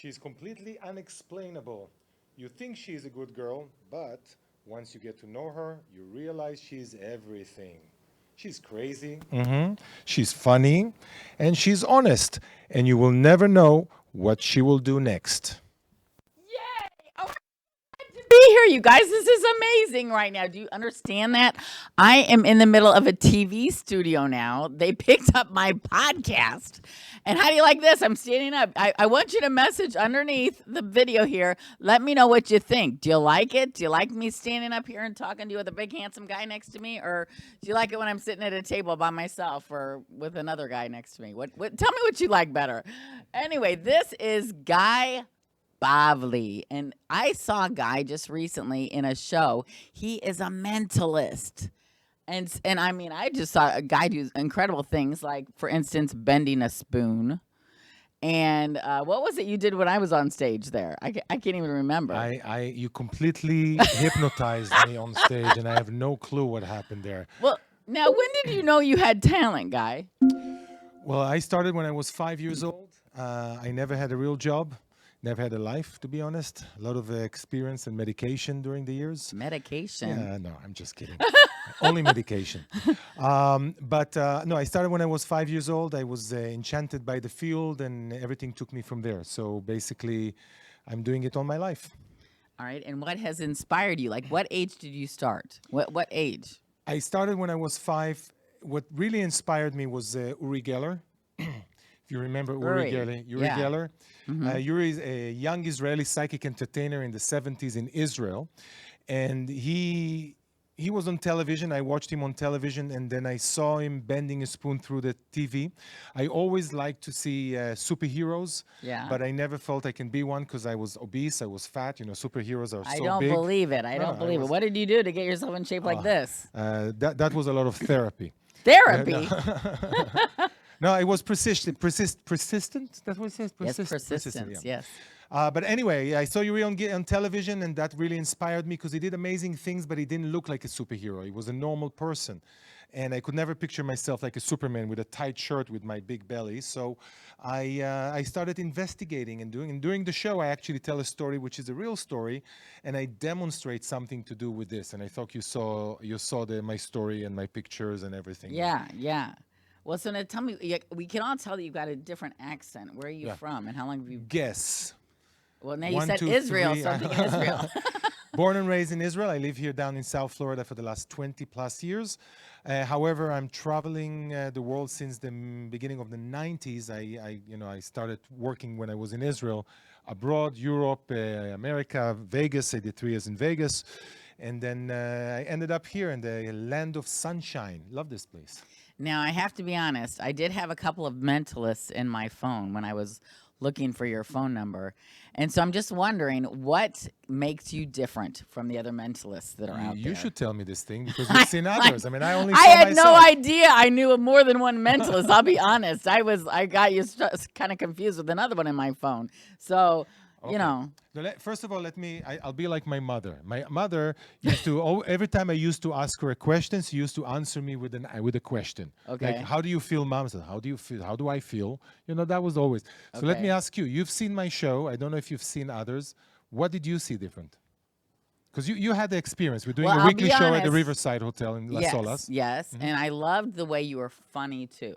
She's completely unexplainable. You think she's a good girl, but once you get to know her, you realize she's everything. She's crazy, she's funny, and she's honest, and you will never know what she will do next. Yay! Oh, to be here, you guys. This is amazing right now. Do you understand that? I am in the middle of a TV studio now. They picked up my podcast. And how do you like this? I'm standing up. I want you to message underneath the video here. Let me know what you think. Do you like it? Do you like me standing up here and talking to you with a big, handsome guy next to me? Or do you like it when I'm sitting at a table by myself or with another guy next to me? Tell me what you like better. Anyway, this is Guy Bavli. And I saw Guy just recently in a show. He is a mentalist. And I mean, I just saw a guy do incredible things, like, for instance, bending a spoon. And what was it you did when I was on stage there? I can't even remember. You completely hypnotized me on stage, and I have no clue what happened there. Well, now, when did you know you had talent, Guy? Well, I started when I was 5 years old. I never had a real job, never had a life, to be honest. A lot of experience and medication during the years. Medication? Yeah, no, I'm just kidding. Only medication. But no, I started when I was 5 years old. I was enchanted by the field, and everything took me from there. So basically, I'm doing it all my life. All right. And what has inspired you? Like, what age did you start? What age? I started when I was 5. What really inspired me was Uri Geller. If you remember Uri Geller. Uri yeah. Geller. Uri is a young Israeli psychic entertainer in the 70s in Israel. And he was on television. I watched him on television, and then I saw him bending a spoon through the TV. I always liked to see superheroes, but I never felt I can be one because I was obese, I was fat. You know, superheroes are so big. I don't believe it. I don't believe it. What did you do to get yourself in shape like this? That was a lot of therapy. Therapy? No, it was persistent. That's what it says? Yes, persistence, yes. But anyway, I saw Yuri on television, and that really inspired me because he did amazing things, but he didn't look like a superhero. He was a normal person. And I could never picture myself like a Superman with a tight shirt with my big belly. So I started investigating and during the show, I actually tell a story, which is a real story, and I demonstrate something to do with this. And I thought you saw my story and my pictures and everything. Yeah. Well, so now tell me, we can all tell that you've got a different accent. Where are you from, and how long have you... Guess. Well, now you said Israel, so I'm thinking Israel. Born and raised in Israel. I live here down in South Florida for the last 20 plus years. However, I'm traveling the world since the beginning of the 90s. I started working when I was in Israel, abroad, Europe, America, Vegas. I did 3 years in Vegas. And then I ended up here in the land of sunshine. Love this place. Now, I have to be honest. I did have a couple of mentalists in my phone when I was looking for your phone number. And so I'm just wondering, what makes you different from the other mentalists that are out there? You should tell me this thing because you've seen others. I only I saw had myself. no idea I knew of more than one mentalist. I'll be honest. I got you kind of confused with another one in my phone. So, you know. First of all, I'll be like my mother. My mother used to, every time I used to ask her a question, she used to answer me with a question. Okay. Like, how do you feel, Mom? I said, how do you feel? How do I feel? You know, that was always. So let me ask you, you've seen my show. I don't know if you've seen others. What did you see different? Because you had the experience. We're doing a weekly show at the Riverside Hotel in Las Olas. Yes, and I loved the way you were funny, too.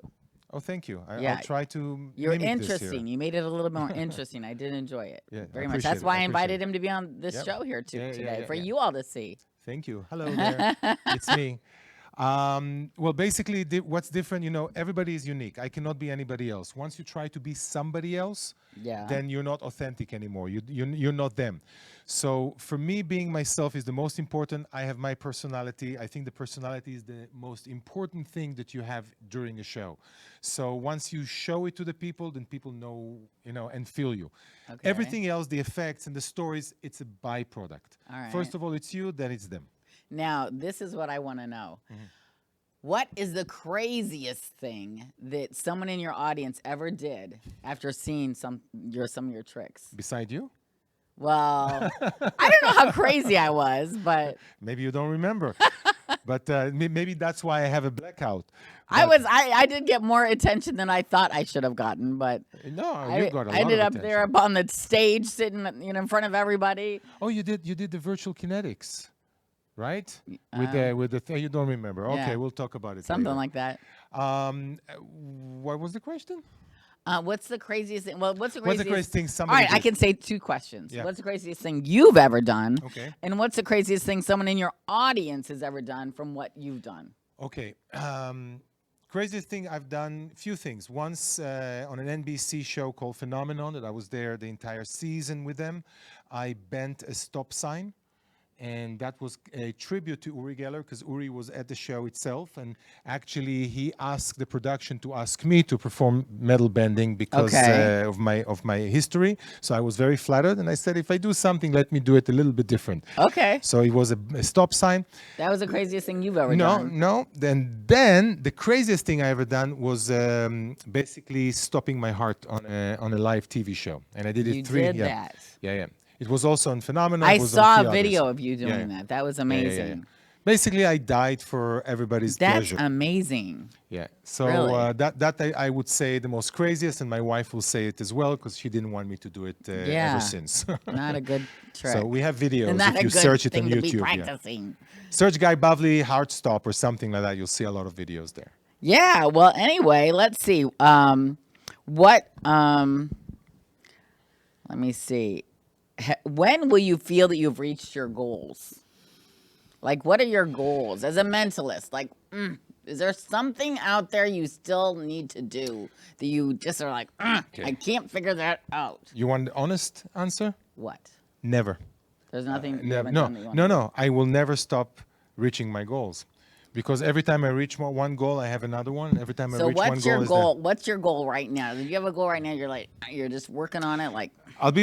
Oh, thank you. I'll try to. You're mimic interesting. This here. You made it a little more interesting. I did enjoy it very much. appreciate That's it. why I I invited appreciate him to be on this show here today for you all to see. Thank you. Hello there. It's me. Well, basically, what's different, everybody is unique. I cannot be anybody else. Once you try to be somebody else, then you're not authentic anymore. You're not them. So for me, being myself is the most important. I have my personality. I think the personality is the most important thing that you have during a show. So once you show it to the people, then people know, and feel you. Okay. Everything else, the effects and the stories, it's a byproduct. All right. First of all, it's you, then it's them. Now, this is what I want to know. What is the craziest thing that someone in your audience ever did after seeing some of your tricks? Beside you? Well, I don't know how crazy I was, but... Maybe you don't remember. But maybe that's why I have a blackout. I did get more attention than I thought I should have gotten, but No, you got a lot I ended of up there attention. up on the stage, sitting in front of everybody. Oh, you did the virtual kinetics, right? With the thing you don't remember. Yeah. Okay, we'll talk about it Something later. like that. What was the question? What's the craziest thing? Well, what's the What's craziest the craziest thing All somebody right, I did? can say 2 questions. Yeah. What's the craziest thing you've ever done? Okay. And what's the craziest thing someone in your audience has ever done from what you've done? Okay. Craziest thing I've done, few things. Once on an NBC show called Phenomenon, that I was there the entire season with them, I bent a stop sign. And that was a tribute to Uri Geller, because Uri was at the show itself, and actually he asked the production to ask me to perform metal bending because of my history. So I was very flattered, and I said, if I do something, let me do it a little bit different. Okay. So it was a stop sign. That was the craziest thing you've ever done. No. Then the craziest thing I ever done was basically stopping my heart on a live TV show, and I did it You 3. did Yeah. that. Yeah. It was also on Phenomenon. I It was saw on a few video others. of you doing that. That was amazing. Basically, I died for everybody's That's pleasure. amazing. Yeah. So Really? that I would say the most craziest, and my wife will say it as well because she didn't want me to do it ever since. Not a good trick. So we have videos. Not If you a good search it thing on to YouTube, be yeah. practicing. Search Guy Bavli Heart Stop or something like that. You'll see a lot of videos there. Yeah. Well, anyway, let's see. Let me see. When will you feel that you've reached your goals? Like, what are your goals as a mentalist? Like, is there something out there you still need to do that you just are like, I can't figure that out? You want the honest answer? What? Never. There's nothing. You No, haven't done that you want no. I will never stop reaching my goals. Because every time I reach one goal, I have another one. Every time I So reach one what's goal, your is goal? What's your goal right now? Do you have a goal right now? You're just working on it. Like, I'll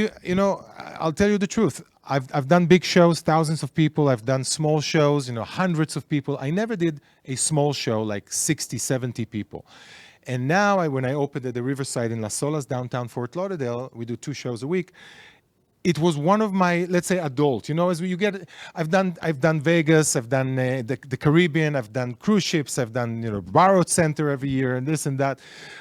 tell you the truth. I've done big shows, thousands of people. I've done small shows, hundreds of people. I never did a small show like 60, 70 people. And now when I opened at the Riverside in Las Olas, downtown Fort Lauderdale, we do 2 shows a week. It was one of my, let's say, adult. As you get, I've done Vegas, I've done the Caribbean, I've done cruise ships, I've done Barrow Center every year and this and that,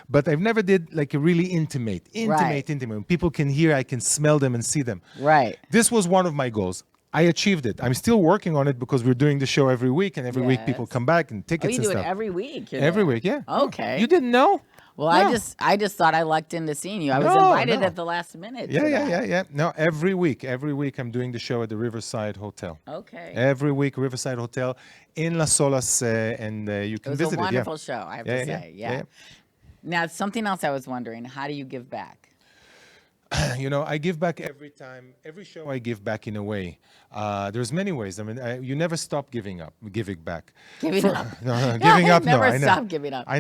but I've never did like a really intimate. When people can hear, I can smell them and see them. right. This was one of my goals. I achieved it. I'm still working on it because we're doing the show every week, and every week people Yes. come back and Oh, tickets you and do stuff. it every week. You're Every there. week, yeah. Okay. You didn't know? Well, No. I just thought I lucked into seeing you. I was No, invited no. at the last minute. Yeah. No, every week I'm doing the show at the Riverside Hotel. Okay. Every week, Riverside Hotel in Las Olas, and you It can was visit a it. wonderful show, I have to say. Yeah. Now, something else I was wondering, how do you give back? I give back every time, every show I give back in a way. There's many ways. I mean, you never stop giving back. Giving up. No, giving up. Never No, stop giving up. I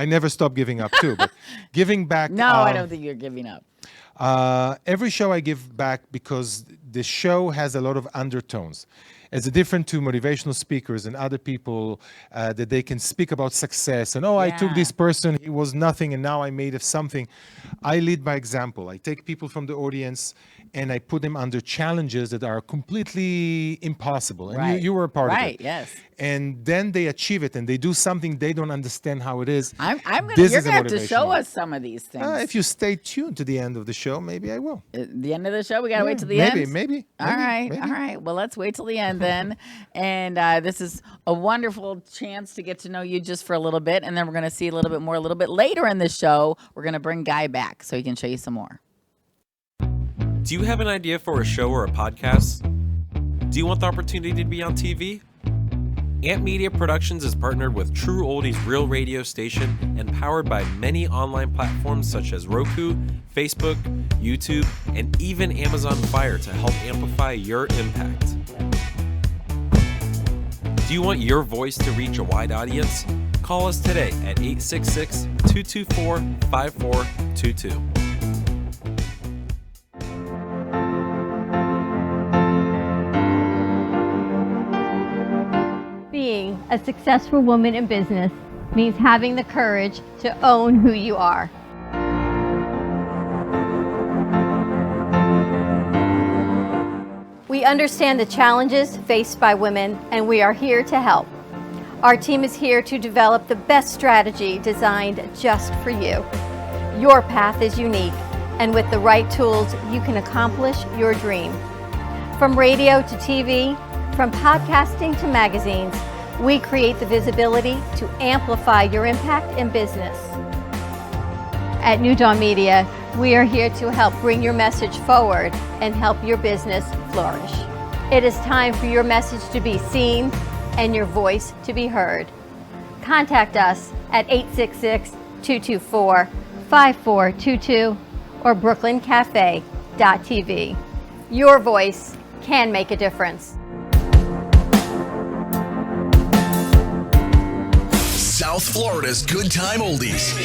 never stop giving up too. But giving back. No, I don't think you're giving up. Every show I give back because the show has a lot of undertones. It's different to motivational speakers and other people that they can speak about success and I took this person, he was nothing, and now I made of something. I lead by example. I take people from the audience and I put them under challenges that are completely impossible. And Right. you were a part of it. Right, yes. And then they achieve it and they do something they don't understand how it is. You're This gonna is a have to show motivational. us some of these things. If you stay tuned to the end of the show, maybe I will. At the end of the show, we gotta wait till the maybe, end. maybe. All right, maybe. all right. Well, let's wait till the end then. And this is a wonderful chance to get to know you just for a little bit, and then we're gonna see a little bit more a little bit later in the show. We're gonna bring Guy back so he can show you some more. Do you have an idea for a show or a podcast? Do you want the opportunity to be on TV? Ant Media Productions is partnered with True Oldies Real Radio Station and powered by many online platforms such as Roku, Facebook, YouTube, and even Amazon Fire to help amplify your impact. Do you want your voice to reach a wide audience? Call us today at 866-224-5422. Being a successful woman in business means having the courage to own who you are. We understand the challenges faced by women, and we are here to help. Our team is here to develop the best strategy designed just for you. Your path is unique, and with the right tools, you can accomplish your dream. From radio to TV, from podcasting to magazines, we create the visibility to amplify your impact in business. At New Dawn Media, we are here to help bring your message forward and help your business flourish. It is time for your message to be seen and your voice to be heard. Contact us at 866-224-5422 or brooklyncafe.tv. Your voice can make a difference. South Florida's Good Time Oldies.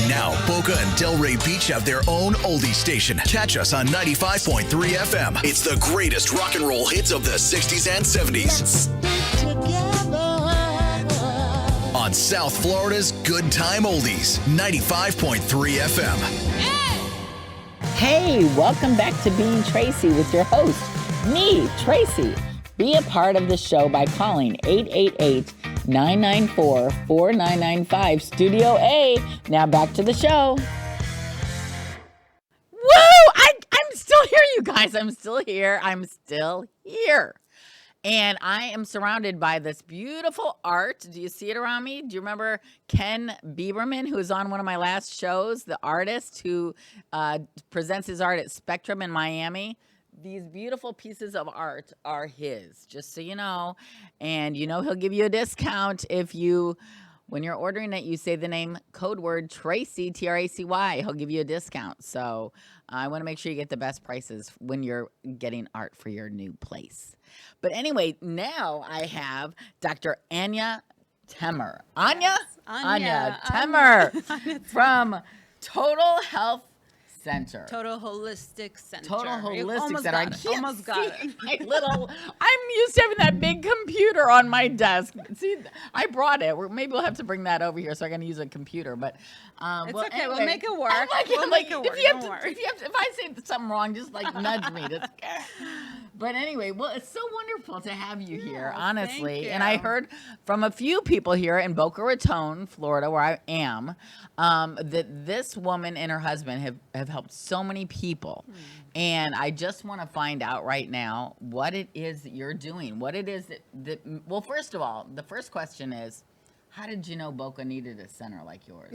Now, Boca and Delray Beach have their own oldie station. Catch us on 95.3 FM. It's the greatest rock and roll hits of the 60s and 70s. On South Florida's Good Time Oldies, 95.3 FM. Hey, welcome back to Being Tracy with your host, me, Tracy. Be a part of the show by calling 888-994-4995, Studio A. Now back to the show. Woo! I'm still here, you guys. I'm still here. And I am surrounded by this beautiful art. Do you see it around me? Do you remember Ken Bieberman, who was on one of my last shows, the artist who presents his art at Spectrum in Miami? These beautiful pieces of art are his, just so you know. And you know he'll give you a discount if you, when you're ordering it, you say the name, code word Tracy, Tracy. He'll give you a discount. So I want to make sure you get the best prices when you're getting art for your new place. But anyway, now I have Dr. Anya Temer. Anya? Yes, Anya Temer from Total Health Center. Total Holistic Center. Total Holistic Almost Center. I got it. can't Almost got see it. my little. I'm used to having that big computer on my desk. See, I brought it. Maybe we'll have to bring that over here so I can use a computer. But It's well, okay. anyway, We'll make it work. We'll make it work. Don't worry. If I say something wrong, just like nudge me. But anyway, well, it's so wonderful to have you here, honestly. thank And I you. heard from a few people here in Boca Raton, Florida, where I am, that this woman and her husband have helped so many people. And I just want to find out right now what it is that you're doing. What it is that well, first of all, the first question is, how did you know Boca needed a center like yours?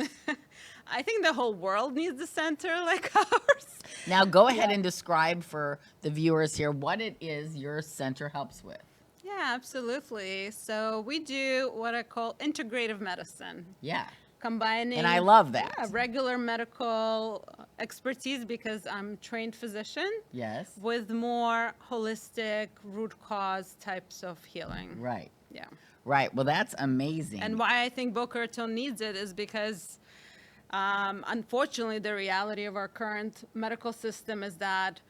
I think the whole world needs a center like ours. Now, go ahead and describe for the viewers here what it is your center helps with. Yeah, absolutely. So we do what I call integrative medicine. Yeah. Combining. And I love that. Yeah, regular medical expertise, because I'm a trained physician, Yes. with more holistic root cause types of healing. Right. Yeah. Right. Well, that's amazing. And why I think Boca Raton needs it is because, unfortunately, the reality of our current medical system is that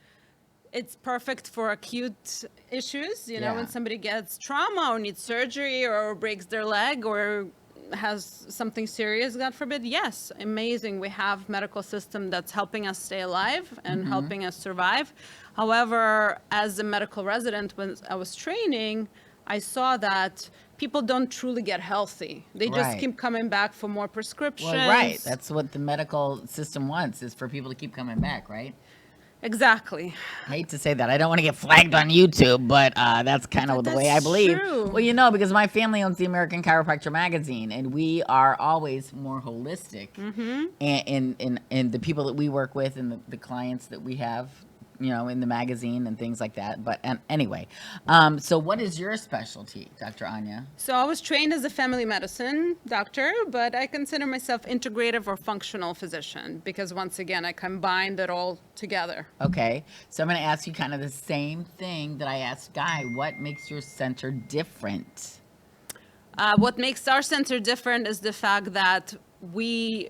it's perfect for acute issues. You know, when somebody gets trauma or needs surgery or breaks their leg or has something serious, God forbid, yes, amazing. We have medical system that's helping us stay alive and helping us survive. However, as a medical resident, when I was training, I saw that people don't truly get healthy. They just keep coming back for more prescriptions. Well, right. That's what the medical system wants, is for people to keep coming back, right? Exactly. I hate to say that. I don't want to get flagged on YouTube, but that's kind of the way I That's believe. true. Well, you know, because my family owns the American Chiropractor magazine, and we are always more holistic. And the people that we work with and the clients that we have, you know, in the magazine and things like that. But anyway, so what is your specialty, Dr. Anya? So I was trained as a family medicine doctor, but I consider myself integrative or functional physician because, once again, I combined it all together. Okay, so I'm going to ask you kind of the same thing that I asked Guy. What makes your center different? What makes our center different is the fact that we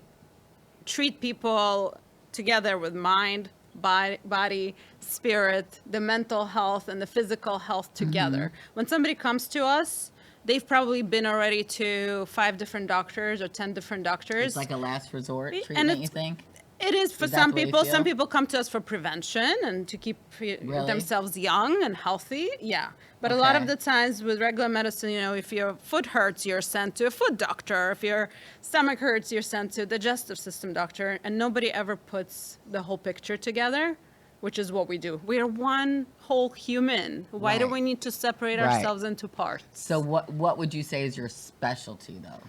treat people together with mind, body, spirit, the mental health and the physical health together. When somebody comes to us, they've probably been already to 5 different doctors or 10 different doctors. It's like a last resort And treatment, it's- you think? It is for Is that some the way you people. Some feel? people come to us for prevention and to keep themselves young and healthy. Yeah. But a lot of Okay. the times with regular medicine, if your foot hurts, you're sent to a foot doctor. If your stomach hurts, you're sent to a digestive system doctor. And nobody ever puts the whole picture together, which is what we do. We are one whole human. Why do Right. we need to separate Right. ourselves into parts? So what would you say is your specialty, though?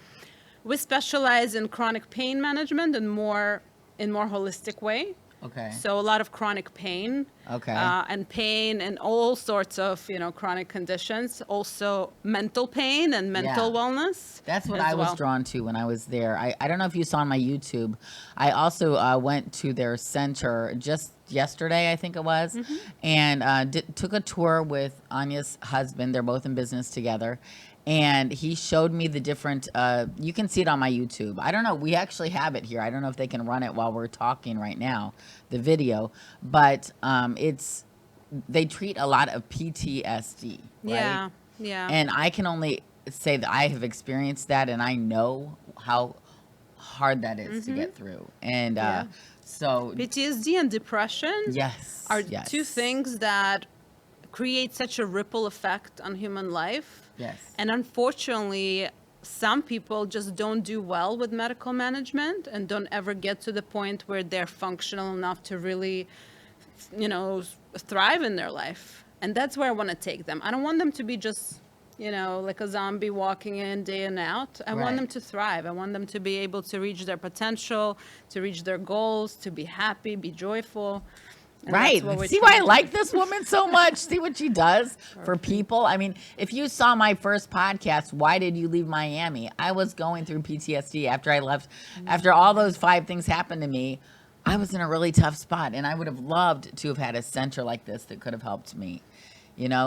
We specialize in chronic pain management and more holistic way. Okay. So a lot of chronic pain. Okay. And pain and all sorts of, chronic conditions. Also mental pain and mental Yeah. wellness. That's what as I was well. drawn to when I was there. I don't know if you saw on my YouTube. I also went to their center just yesterday, I think it was, Mm-hmm. and took a tour with Anya's husband. They're both in business together. And he showed me the different, you can see it on my YouTube. I don't know. We actually have it here. I don't know if they can run it while we're talking right now, the video. But they treat a lot of PTSD, right? Yeah. Yeah. And I can only say that I have experienced that, and I know how hard that is to get through. And Yeah. so, PTSD and depression yes, are yes, two things that create such a ripple effect on human life. Yes. And unfortunately, some people just don't do well with medical management and don't ever get to the point where they're functional enough to really, thrive in their life. And that's where I want to take them. I don't want them to be just, like a zombie walking in day and out. I Right. want them to thrive. I want them to be able to reach their potential, to reach their goals, to be happy, be joyful. And Right. that's what we're See why I trying to like this woman so much? See what she does for people? I mean, if you saw my first podcast, Why Did You Leave Miami? I was going through PTSD after I left. After all those 5 things happened to me, I was in a really tough spot. And I would have loved to have had a center like this that could have helped me.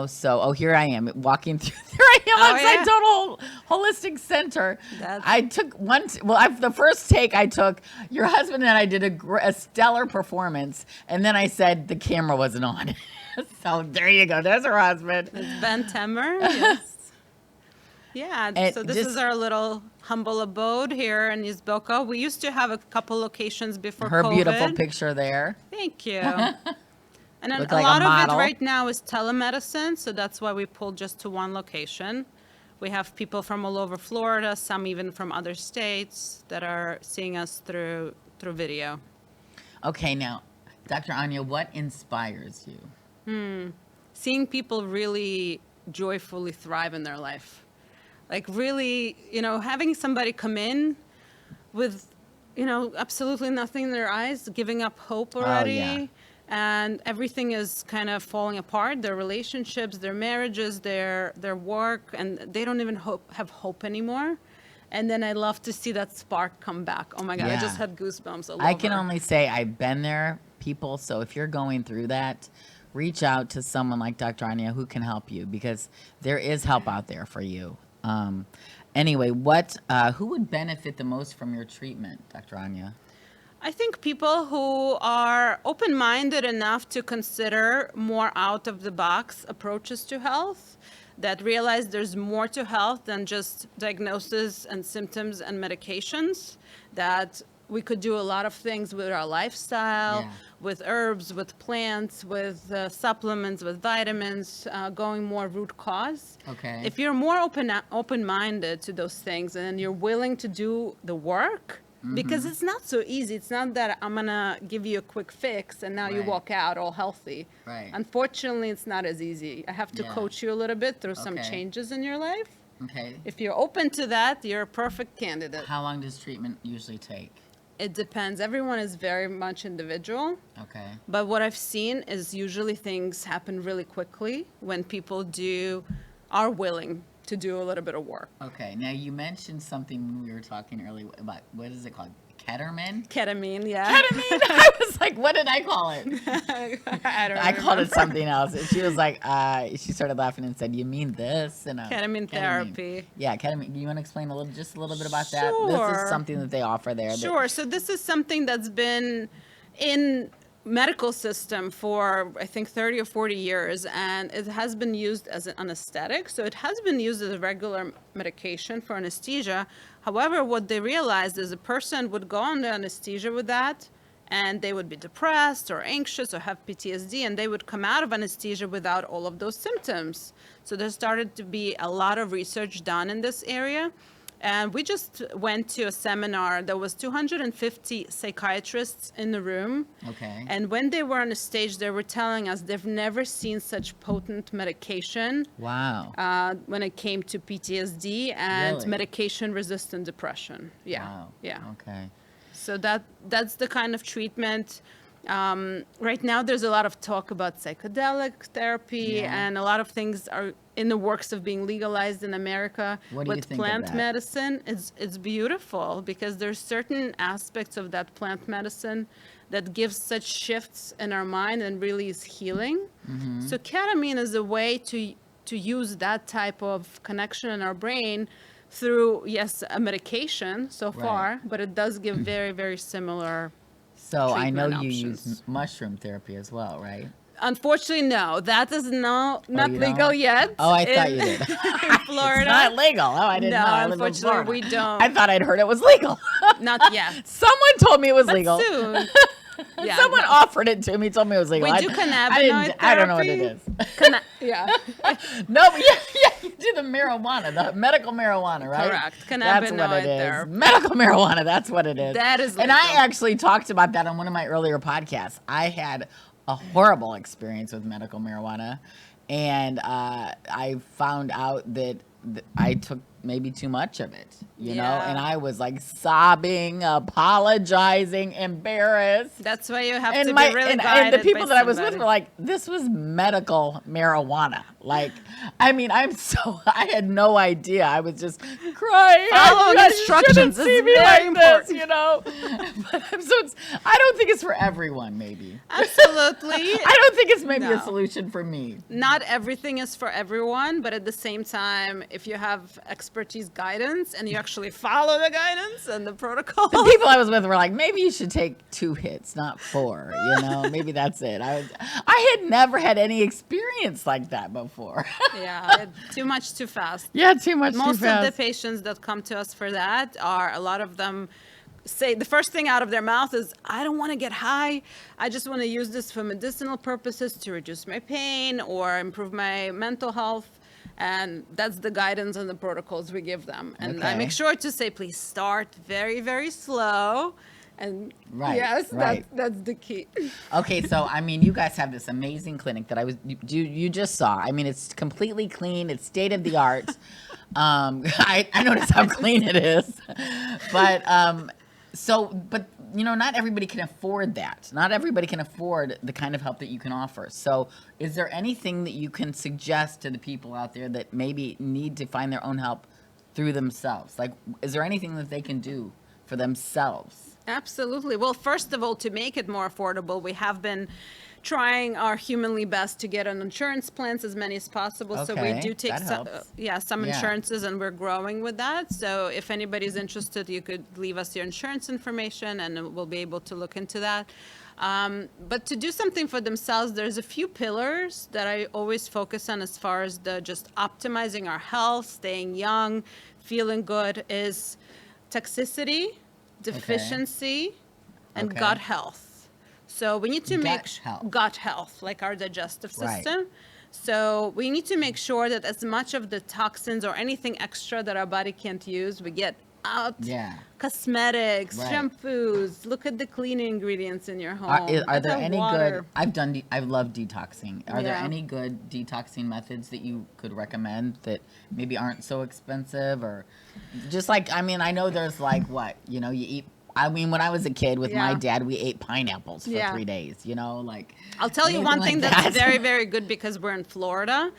So, here I am walking through. There I am outside Total Holistic Center. I took the first take I took, your husband and I did a stellar performance. And then I said the camera wasn't on. So there you go. There's her husband. It's Ben Temer. Yes. Yeah. And So this just- is our little humble abode here in East Boca. We used to have a couple locations before Her COVID. beautiful picture there. Thank you. And then Look a like a lot of model. it right now is telemedicine, so that's why we pulled just to one location. We have people from all over Florida, some even from other states that are seeing us through video. Okay, now, Dr. Anya, what inspires you? Seeing people really joyfully thrive in their life. Like really, having somebody come in with, absolutely nothing in their eyes, giving up hope already. yeah. And everything is kind of falling apart, their relationships, their marriages, their work, and they don't even have hope anymore. And then I love to see that spark come back. Oh my God, I Yeah. just had goosebumps all I over. can only say I've been there, people. So if you're going through that, reach out to someone like Dr. Anya who can help you, because there is help out there for you. Anyway, who would benefit the most from your treatment, Dr. Anya? I think people who are open-minded enough to consider more out-of-the-box approaches to health, that realize there's more to health than just diagnosis and symptoms and medications, that we could do a lot of things with our lifestyle, Yeah. with herbs, with plants, with supplements, with vitamins, going more root cause. Okay. If you're more open-minded to those things and you're willing to do the work, because it's not so easy. It's not that I'm going to give you a quick fix and now you Right. walk out all healthy. Right. Unfortunately, it's not as easy. I have to Yeah. coach you a little bit through some Okay. changes in your life. Okay. If you're open to that, you're a perfect candidate. How long does treatment usually take? It depends. Everyone is very much individual. Okay. But what I've seen is usually things happen really quickly when people are willing to do a little bit of work. Okay. Now, you mentioned something when we were talking earlier about, what is it called? Ketamine? Ketamine, yeah. Ketamine? I was like, what did I call it? I don't I called it remember. something else. And she was like, she started laughing and said, you mean this? And Ketamine therapy. Yeah, ketamine. You want to explain just a little bit about that? This Sure. is something that they offer there. Sure. So this is something that's been in medical system for, I think, 30 or 40 years, and it has been used as an anesthetic. So it has been used as a regular medication for anesthesia. However, what they realized is a person would go on the anesthesia with that, and they would be depressed or anxious or have PTSD, and they would come out of anesthesia without all of those symptoms. So there started to be a lot of research done in this area. And we just went to a seminar. There was 250 psychiatrists in the room. Okay. And when they were on the stage, they were telling us they've never seen such potent medication. Wow. When it came to PTSD and Really? medication-resistant depression. Yeah. Wow. Yeah. Okay. So that's the kind of treatment. Right now, there's a lot of talk about psychedelic therapy, and a lot of things are in the works of being legalized in America. What do you with think of plant that? medicine, it's beautiful because there's certain aspects of that plant medicine that gives such shifts in our mind and really is healing. Mm-hmm. So ketamine is a way to use that type of connection in our brain through, yes, a medication so far, but it does give very, very similar. So I know treatment you options. use mushroom therapy as well, right? Unfortunately, no. That is not you legal don't? yet. Oh, I thought in- you did. in Florida. It's not legal. Oh, I didn't No, know. I live in unfortunately, Florida. we don't. I thought I'd heard it was legal. Not yet. Someone told me it was But legal. soon. Yeah, Someone no. offered it to me, told me it was legal. We do cannabinoid I don't know what therapy. it is. Yeah, No, but yeah, you do the marijuana, the medical marijuana, right? Correct. That's what Cannabinoid it is. therapy. Medical marijuana, that's what it is. That is And I legal. actually talked about that on one of my earlier podcasts. I had a horrible experience with medical marijuana, and I found out that I took maybe too much of it, you know, Yeah. and I was like sobbing, apologizing, embarrassed. that's why you have And to my be really and guided the people by that I was with somebody. were like, this was medical marijuana. Like, I mean, I had no idea. I was just crying. Following You instructions shouldn't see is me very like this, important. you know. But I don't think it's for everyone. Maybe Absolutely. I don't think it's maybe a No. solution for me. Not everything is for everyone, but at the same time, if you have expertise guidance and you actually follow the guidance and the protocol. The people I was with were like, maybe you should take 2 hits, not 4. You know, maybe that's it. I had never had any experience like that before. Yeah, too much too fast. Yeah, too much. Most too of fast. the patients that come to us for that are, a lot of them say the first thing out of their mouth is, I don't want to get high. I just want to use this for medicinal purposes to reduce my pain or improve my mental health. And that's the guidance and the protocols we give them. And I Okay. make sure to say, please start very, very slow. And Right, yes, right. that's the key. Okay, so I mean, you guys have this amazing clinic that you just saw. I mean, it's completely clean. It's state of the art. I noticed how clean it is, but but you know, not everybody can afford that. Not everybody can afford the kind of help that you can offer. So, is there anything that you can suggest to the people out there that maybe need to find their own help through themselves? Like, is there anything that they can do for themselves? Absolutely. Well, first of all, to make it more affordable, we have been trying our humanly best to get on insurance plans as many as possible. So we Okay, do take that some, helps. some Yeah. insurances, and we're growing with that. So if anybody's interested, you could leave us your insurance information, and we'll be able to look into that. But to do something for themselves, there's a few pillars that I always focus on as far as the just optimizing our health, staying young, feeling good, is toxicity, deficiency, and Okay. gut health. So we need to make Gut health. gut health, like our digestive Right. system. So we need to make sure that as much of the toxins or anything extra that our body can't use, we get out. Yeah. Cosmetics, Right. shampoos. Look at the cleaning ingredients in your home. Are Look there at any water. good? I love detoxing. Are there Yeah. any good detoxing methods that you could recommend that maybe aren't so expensive, or just like, I mean, I know there's like what, you know, you eat. I mean, when I was a kid with my Yeah. dad, we ate pineapples for Yeah. 3 days. You know, like. I'll tell you anything one like thing that's that? very, very good because we're in Florida.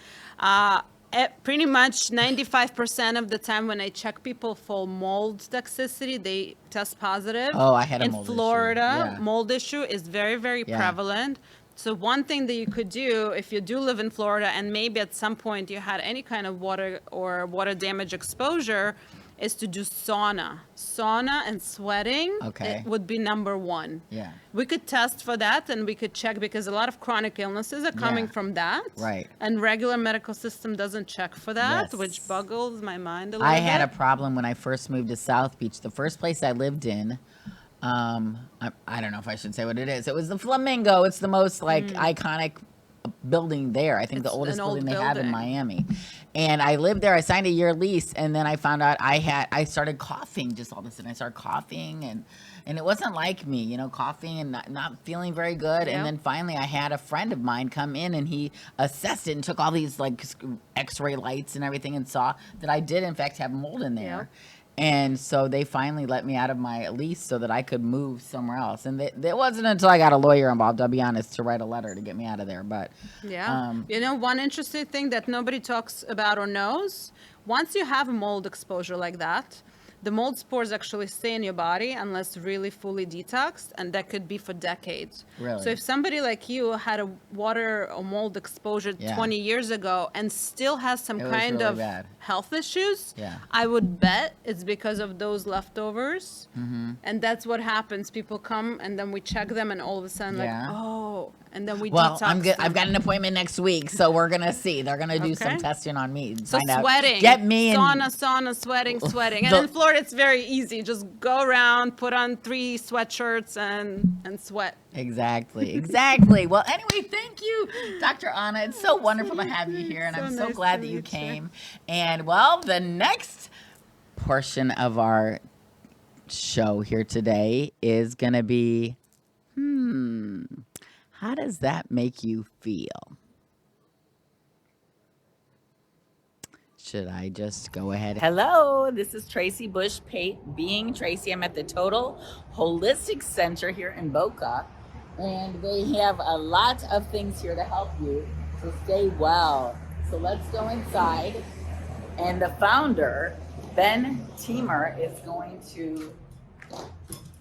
Pretty much 95% of the time when I check people for mold toxicity, they test positive. Oh, I had a in mold issue. Florida, Yeah. mold issue is very, very Yeah. prevalent. So one thing that you could do if you do live in Florida and maybe at some point you had any kind of water or water damage exposure is to do sauna. Sauna and sweating it would be number one. Yeah. We could test for that and we could check because a lot of chronic illnesses are coming from that. Right. And regular medical system doesn't check for that, Yes. which boggles my mind a little I bit. had a problem when I first moved to South Beach. The first place I lived in, I don't know if I should say what it is. It was the Flamingo. It's the most iconic building there. I think the It's oldest an old building they have in building. Miami. And I lived there. I signed a year lease, and then I found out I started coughing just all of a sudden. I started coughing, and it wasn't like me, coughing and not feeling very good. And then finally I had a friend of mine come in, and he assessed it and took all these x-ray lights and everything and saw that I did in fact have mold in there. And so they finally let me out of my lease so that I could move somewhere else. And it wasn't until I got a lawyer involved, I'll be honest, to write a letter to get me out of there. But one interesting thing that nobody talks about or knows, once you have a mold exposure like that, the mold spores actually stay in your body unless really fully detoxed, and that could be for decades. Really? So if somebody like you had a water or mold exposure 20 years ago and still has some kind really of bad. health issues, I would bet it's because of those leftovers. And that's what happens. People come and then we check them and all of a sudden and then we detox them. I've got an appointment next week, so we're gonna see. They're gonna do some testing on me. And So find sweating, out. Get me in. sauna, sweating. And in Florida, it's very easy. Just go around, put on 3 sweatshirts and sweat. Exactly. Well, anyway, thank you, Dr. Anna. It's so wonderful to have you here, and I'm so nice glad to that you meet you. came. And well, the next portion of our show here today is gonna be, how does that make you feel? Should I just go ahead? Hello, this is Tracy Pate, Being Tracy. I'm at the Total Holistic Center here in Boca, and they have a lot of things here to help you to stay well. So let's go inside, and the founder, Temer, is going to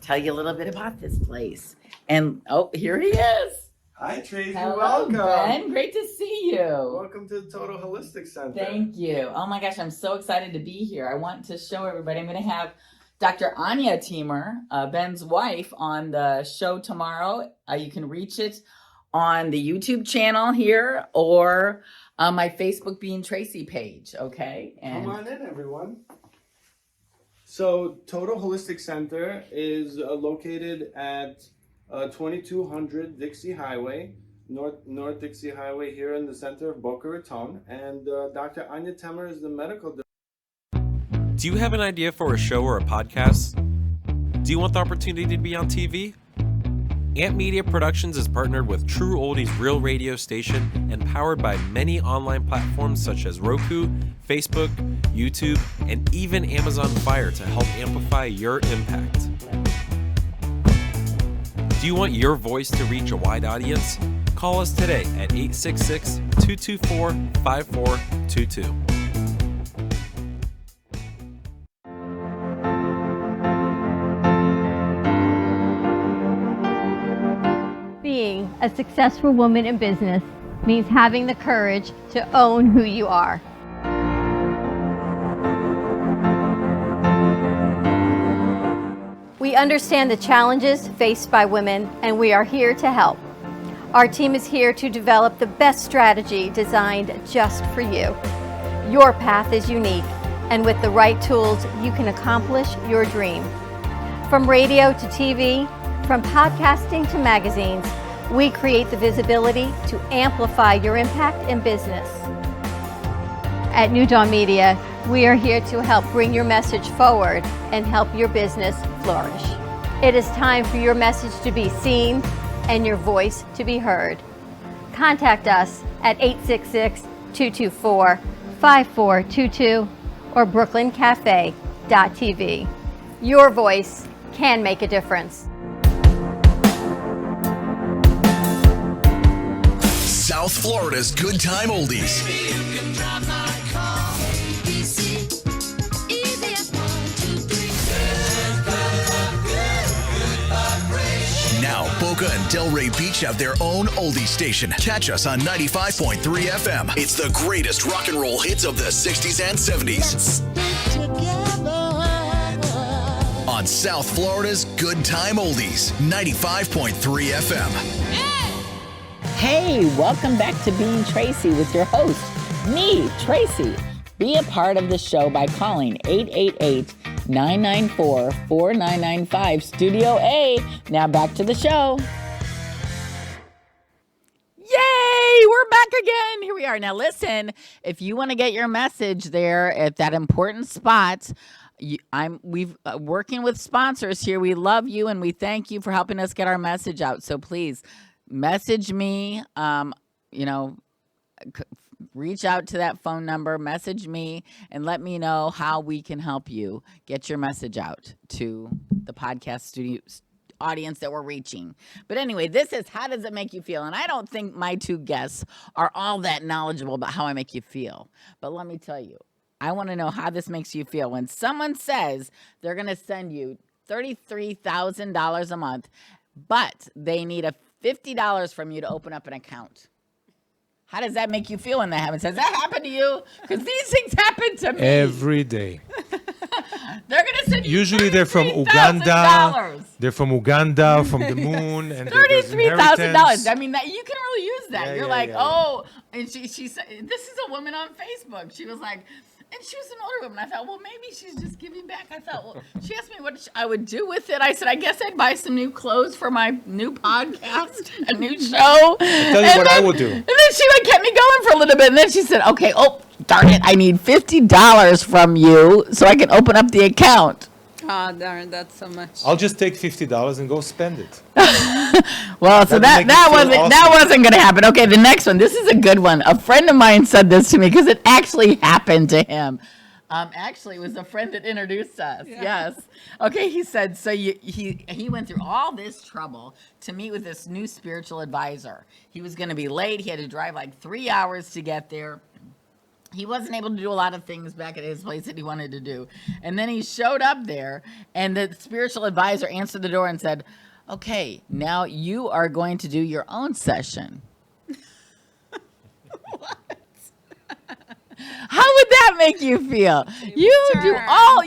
tell you a little bit about this place. And here he is. Hi, Tracy. Hello, Welcome. Ben. Great to see you. Welcome to the Total Holistic Center. Thank you. Oh my gosh, I'm so excited to be here. I want to show everybody. I'm going to have Dr. Anya Temer, Ben's wife, on the show tomorrow. You can reach it on the YouTube channel here or on my Facebook Being Tracy page. Okay. Come on in, everyone. So, Total Holistic Center is located at 2200 Dixie Highway, North Dixie Highway, here in the center of Boca Raton. And Dr. Anya Temer is the medical director. Do you have an idea for a show or a podcast? Do you want the opportunity to be on TV? Ant Media Productions is partnered with True Oldies Real Radio Station and powered by many online platforms such as Roku, Facebook, YouTube, and even Amazon Fire to help amplify your impact. Do you want your voice to reach a wide audience? Call us today at 866-224-5422. Being a successful woman in business means having the courage to own who you are. We understand the challenges faced by women, and we are here to help. Our team is here to develop the best strategy designed just for you. Your path is unique, and with the right tools, you can accomplish your dream. From radio to TV, from podcasting to magazines, we create the visibility to amplify your impact in business. At New Dawn Media, we are here to help bring your message forward and help your business flourish. It is time for your message to be seen and your voice to be heard. Contact us at 866-224-5422 or brooklyncafe.tv. Your voice can make a difference. South Florida's Good Time Oldies. Now, Boca and Delray Beach have their own oldie station. Catch us on 95.3 FM. It's the greatest rock and roll hits of the 60s and 70s. Let's stick together. on South Florida's Good Time Oldies, 95.3 FM. Hey, welcome back to Being Tracy with your host, me, Tracy. Be a part of the show by calling 888-994-4995, Studio A. Now back to the show. Yay, we're back again. Here we are. Now listen, if you want to get your message there at that important spot, we've working with sponsors here. We love you and we thank you for helping us get our message out. So please message me, reach out to that phone number, message me, and let me know how we can help you get your message out to the podcast studio audience that we're reaching. But anyway, this is how does it make you feel? And I don't think my two guests are all that knowledgeable about how I make you feel. But let me tell you, I want to know how this makes you feel. When someone says they're going to send you $33,000 a month, but they need $50 from you to open up an account. How does that make you feel when that happens? Has that happened to you? Because these things happen to me. Every day. They're going to send you Usually they're from Uganda. They're from Uganda, from the moon. And $33,000. I mean, that you can really use that. Yeah, You're yeah, like, yeah, oh, and she said, this is a woman on Facebook. She was like, and she was an older woman. I thought, well, maybe she's just giving back. I thought, well, she asked me what I would do with it. I said, I guess I'd buy some new clothes for my new podcast, a new show. I'll tell you what I would do. And then she kept me going for a little bit. And then she said, okay, oh, darn it, I need $50 from you so I can open up the account. Oh, darn, that's so much. I'll just take $50 and go spend it. Well, so that wasn't going to happen. Okay, the next one. This is a good one. A friend of mine said this to me because it actually happened to him. Actually, it was a friend that introduced us. Yeah. Yes. Okay, he said, so he went through all this trouble to meet with this new spiritual advisor. He was going to be late. He had to drive like 3 hours to get there. He wasn't able to do a lot of things back at his place that he wanted to do. And then he showed up there, and the spiritual advisor answered the door and said, okay, now you are going to do your own session. What? How would that make you feel? You do all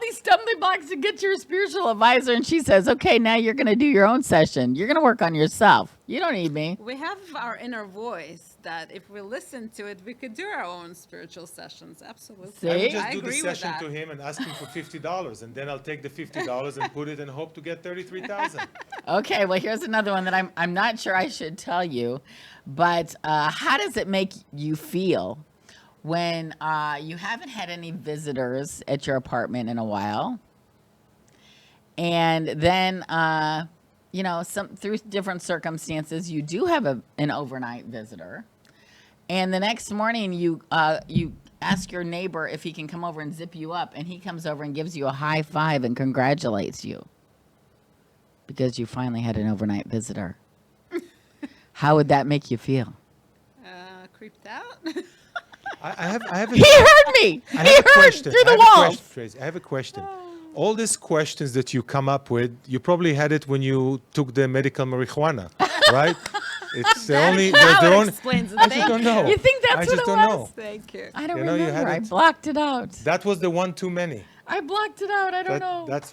these stumbling blocks to get your spiritual advisor, and she says, okay, now you're going to do your own session. You're going to work on yourself. You don't need me. We have our inner voice that if we listen to it, we could do our own spiritual sessions. Absolutely. See? I would just I do the agree session with that. to him and ask him for $50, and then I'll take the $50 and put it and hope to get $33,000. Okay, well, here's another one that I'm not sure I should tell you, but how does it make you feel when you haven't had any visitors at your apartment in a while, and then through different circumstances you do have an overnight visitor, and the next morning you ask your neighbor if he can come over and zip you up, and he comes over and gives you a high five and congratulates you because you finally had an overnight visitor. How would that make you feel? Creeped out. I have He heard me. He heard through the walls. Tracy, I have a question. All these questions that you come up with, you probably had it when you took the medical marijuana, right? It's the only. Explains it. I just don't know. You think that's what it was? Know. Thank you. I don't You know, you remember. had I it. blocked it out. That was the one too many. I blocked it out. I don't know. That's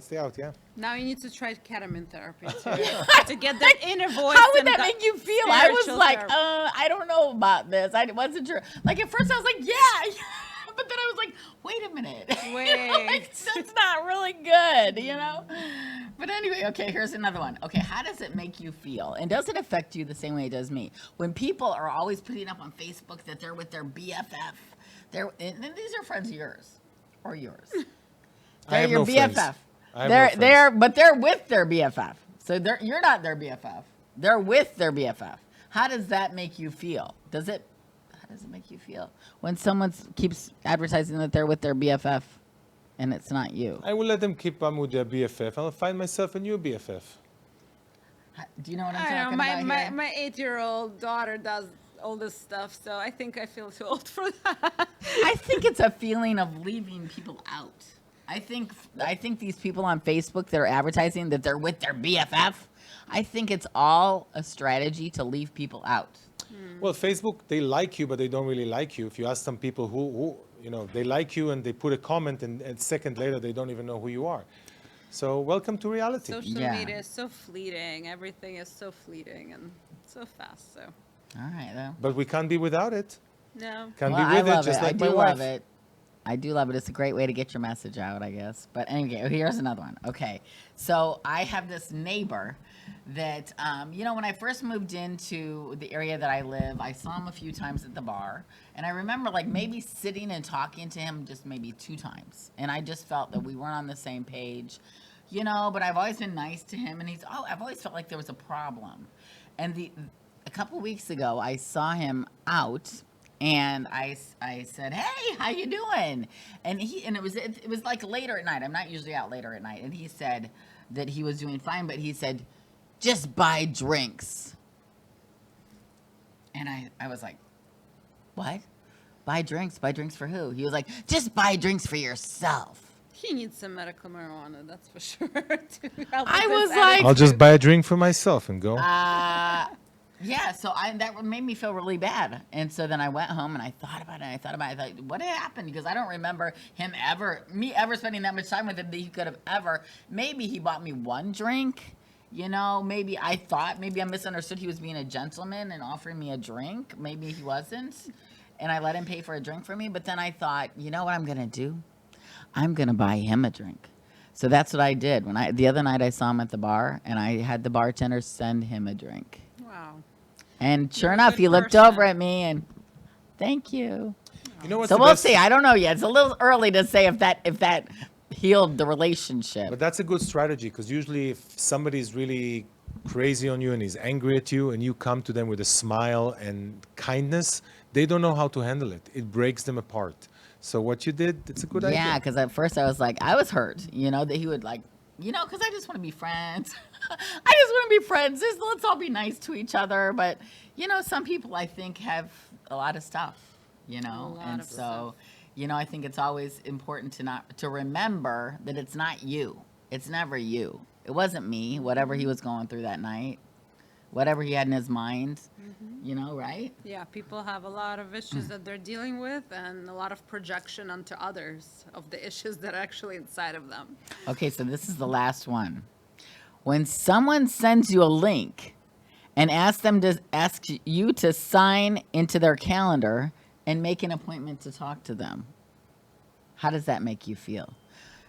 the out, yeah. Now you need to try ketamine therapy to get that inner voice. How would and that that make you feel? I was spiritual like, therapy. I don't know about this. I wasn't sure. Like at first I was like, yeah. But then I was like, wait a minute. Like, that's not really good, you know? But anyway, okay, here's another one. Okay, how does it make you feel? And does it affect you the same way it does me? When people are always putting up on Facebook that they're with their BFF, and these are friends of yours or yours. They're your BFF. But they're with their BFF. So you're not their BFF. They're with their BFF. How does that make you feel? How does it make you feel when someone keeps advertising that they're with their BFF and it's not you? I will let them keep on with their BFF. I'll find myself a new BFF. Do you know what I'm I talking know, about here? my 8-year-old daughter does all this stuff, so I think I feel too old for that. I think it's a feeling of leaving people out. I think these people on Facebook that are advertising that they're with their BFF, I think it's all a strategy to leave people out. Well, Facebook, they like you, but they don't really like you. If you ask some people who they like you and they put a comment, and a second later they don't even know who you are. So welcome to reality. Social Yeah. media is so fleeting. Everything is so fleeting and so fast. So All right, though. But we can't be without it. no. Can't Well, be I with it, love just it. like I my do wife. love it. I do love it. It's a great way to get your message out, I guess. But anyway, here's another one. Okay. So I have this neighbor that, when I first moved into the area that I live, I saw him a few times at the bar. And I remember like maybe sitting and talking to him just maybe 2 times. And I just felt that we weren't on the same page, but I've always been nice to him. And I've always felt like there was a problem. And a couple weeks ago, I saw him out. And I said, "Hey, how you doing?" And it was like later at night. I'm not usually out later at night. And he said that he was doing fine, but he said, "Just buy drinks." And I was like, "What? Buy drinks? Buy drinks for who?" He was like, "Just buy drinks for yourself." He needs some medical marijuana, that's for sure. To help I with was his like- I'll just buy a drink for myself and go. Yeah, so that made me feel really bad. And so then I went home and I thought about it. I thought, what happened? Because I don't remember me ever spending that much time with him that he could have ever. Maybe he bought me 1 drink. Maybe I misunderstood he was being a gentleman and offering me a drink. Maybe he wasn't. And I let him pay for a drink for me. But then I thought, you know what I'm going to do? I'm going to buy him a drink. So that's what I did. The other night I saw him at the bar and I had the bartender send him a drink. Wow. And sure You're a enough, good he looked person. over at me and thank you. You know what's So the we'll best? see. I don't know yet. It's a little early to say if that healed the relationship. But that's a good strategy because usually if somebody's really crazy on you and is angry at you and you come to them with a smile and kindness, they don't know how to handle it. It breaks them apart. So what you did, it's a good idea. Yeah, because at first I was like, I was hurt, that he would like, because I just want to be friends. I just want to be friends. Let's all be nice to each other. But, some people I think have a lot of stuff, and of so, I think it's always important to remember that it's not you. It's never you. It wasn't me, whatever he was going through that night, whatever he had in his mind, right? Yeah, people have a lot of issues that they're dealing with and a lot of projection onto others of the issues that are actually inside of them. Okay, so this is the last one. When someone sends you a link and asks you to sign into their calendar and make an appointment to talk to them, how does that make you feel?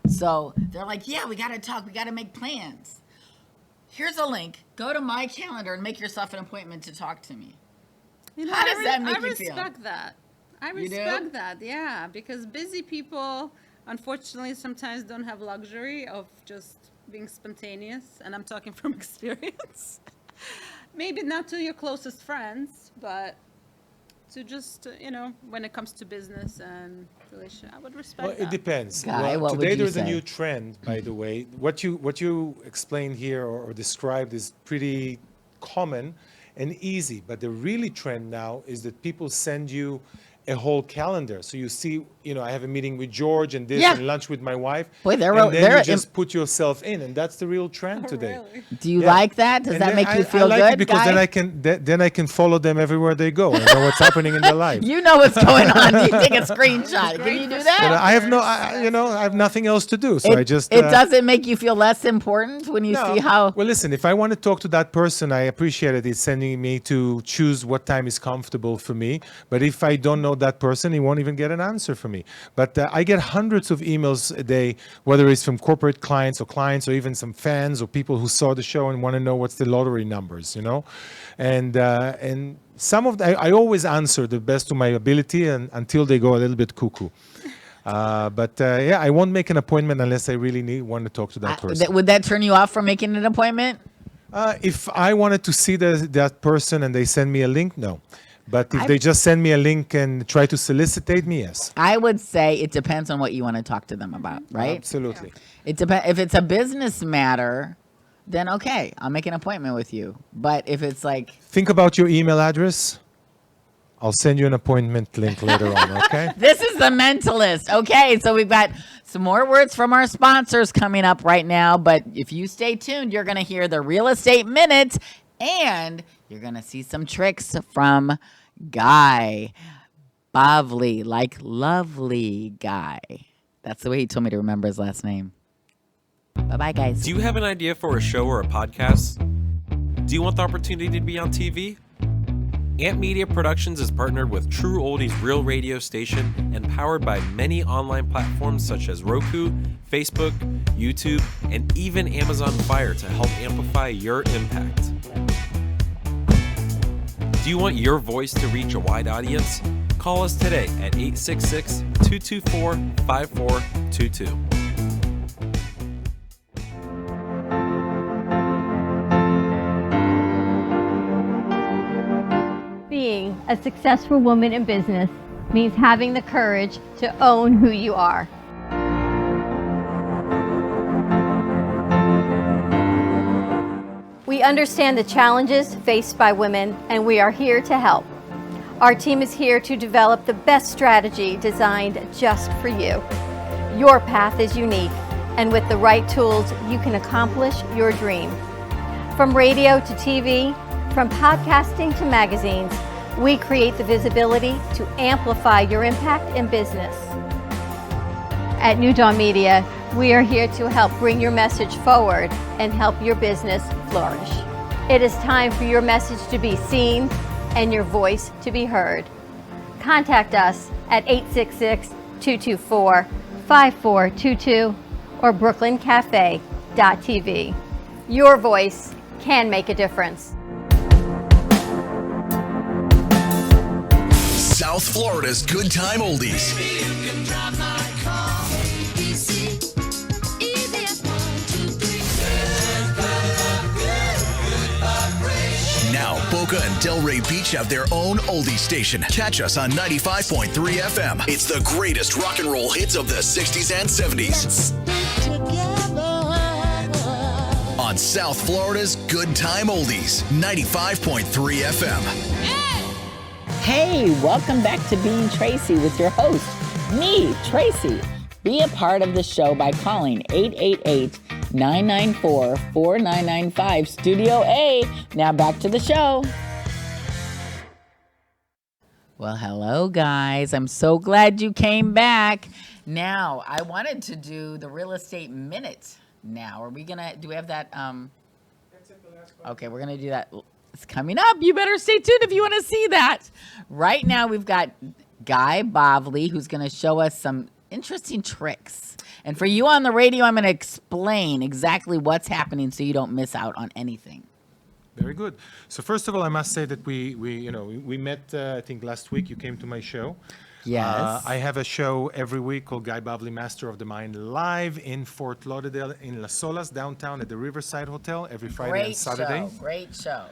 So they're like, yeah, we got to talk. We got to make plans. Here's a link. Go to my calendar and make yourself an appointment to talk to me. How does that make you feel? I respect that. I You do? respect that, yeah, because busy people, unfortunately, sometimes don't have luxury of just being spontaneous, and I'm talking from experience. Maybe not to your closest friends, but to just, when it comes to business and relationship, I would respect Well, that. it depends. Guy, what would today you there's a say? new trend, by the way. What you explained here or described is pretty common and easy. But the really trend now is that people send you a whole calendar. So you see, I have a meeting with George and this Yeah. and lunch with my wife. Boy, and then you just put yourself in, and that's the real trend today. Really? Do you Yeah. like that? Does And that then make you I feel like good, it because Guy? then I can follow them everywhere they go and know what's happening in their life. You know what's going on. You take a screenshot. Can you do But that? I have I have nothing else to do, so I just. It doesn't make you feel less important when you No. see how. Well, listen, if I want to talk to that person, I appreciate it. It's sending me to choose what time is comfortable for me. But if I don't know that person, he won't even get an answer from me. But I get hundreds of emails a day, whether it's from corporate clients or even some fans or people who saw the show and want to know what's the lottery numbers, and some of I always answer the best of my ability and until they go a little bit cuckoo. But I won't make an appointment unless I really want to talk to that person. Would that turn you off from making an appointment? If I wanted to see that person and they send me a link, no. But if they just send me a link and try to solicitate me, yes. I would say it depends on what you want to talk to them about, right? Absolutely. It depends. If it's a business matter, then okay, I'll make an appointment with you. But if it's like, Think about your email address. I'll send you an appointment link later on, okay? this is the mentalist. Okay, so we've got some more words from our sponsors coming up right now. But if you stay tuned, you're going to hear the Real Estate Minute and you're going to see some tricks from Guy Bavli, like lovely Guy. That's the way he told me to remember his last name. Bye-bye, guys. Do you have an idea for a show or a podcast? Do you want the opportunity to be on TV? Ant Media Productions is partnered with True Oldies Real Radio Station and powered by many online platforms such as Roku, Facebook, YouTube, and even Amazon Fire to help amplify your impact. Do you want your voice to reach a wide audience? Call us today at 866-224-5422. Being a successful woman in business means having the courage to own who you are. We understand the challenges faced by women, and we are here to help. Our team is here to develop the best strategy designed just for you. Your path is unique, and with the right tools, you can accomplish your dream. From radio to TV, from podcasting to magazines, we create the visibility to amplify your impact in business. At New Dawn Media, we are here to help bring your message forward and help your business flourish. It is time for your message to be seen and your voice to be heard. Contact us at 866-224-5422 or brooklyncafe.tv. Your voice can make a difference. South Florida's Good Time Oldies. Now, Boca and Delray Beach have their own oldie station. Catch us on 95.3 FM. It's the greatest rock and roll hits of the 60s and 70s. On South Florida's Good Time Oldies, 95.3 FM. Hey, welcome back to Being Tracy with your host, me, Tracy. Be a part of the show by calling 888-994-4995 Studio A. Now back to the show. Well, hello, guys. I'm so glad you came back. Now, I wanted to do the real estate minute now. Are we going to, do we have that? Okay, we're going to do that. It's coming up. You better stay tuned if you want to see that. Right now, we've got Guy Bavli, who's going to show us some interesting tricks. And for you on the radio, I'm going to explain exactly what's happening so you don't miss out on anything. Very good. So first of all, I must say that we met, I think last week you came to my show. Yes. I have a show every week called Guy Bavli, Master of the Mind, live in Fort Lauderdale in Las Olas, downtown at the Riverside Hotel every Friday and Saturday. Great show.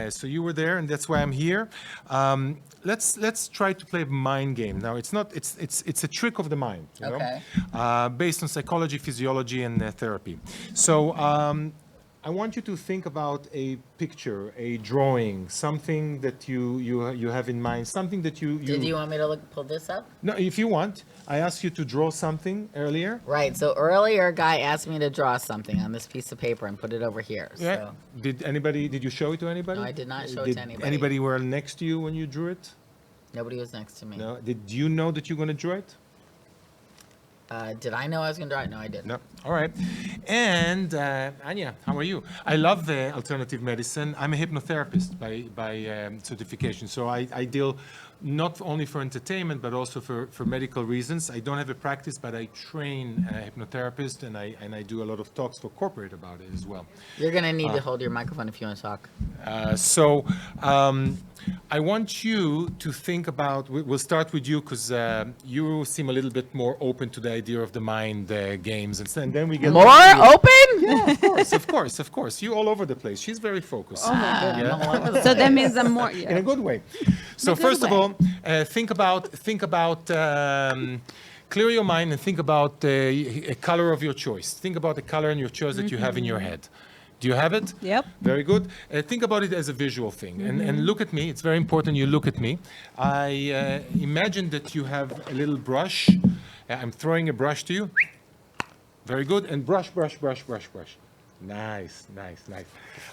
So you were there, and that's why I'm here. Let's try to play a mind game. Now, it's a trick of the mind, you know, based on psychology, physiology, and therapy. So I want you to think about a picture, a drawing, something that you have in mind, something that you. Did you want me to pull this up? No, if you want. I asked you to draw something earlier. Right. So earlier, Guy asked me to draw something on this piece of paper and put it over here. Yeah. So. Did you show it to anybody? No, I did not show it to anybody. Anybody were next to you when you drew it? Nobody was next to me. No. Did you know that you're going to draw it? Did I know I was going to draw it? No, I didn't. No. All right. And Anya, how are you? I love the alternative medicine. I'm a hypnotherapist by certification. So I deal not only for entertainment, but also for medical reasons. I don't have a practice, but I train hypnotherapists, and I do a lot of talks for corporate about it as well. You're going to need to hold your microphone if you want to talk. I want you to think about, we'll start with you because you seem a little bit more open to the idea of the mind games. And then we get more open? Yeah, of course. You all over the place. She's very focused. Oh my God. Yeah. So that means I'm more, In a good way. So first of all, think about, clear your mind and think about a color of your choice. Think about the color in your choice that you have in your head. Do you have it? Yep. Very good. Think about it as a visual thing. And look at me. It's very important you look at me. I imagine that you have a little brush. I'm throwing a brush to you. Very good. And brush. Nice.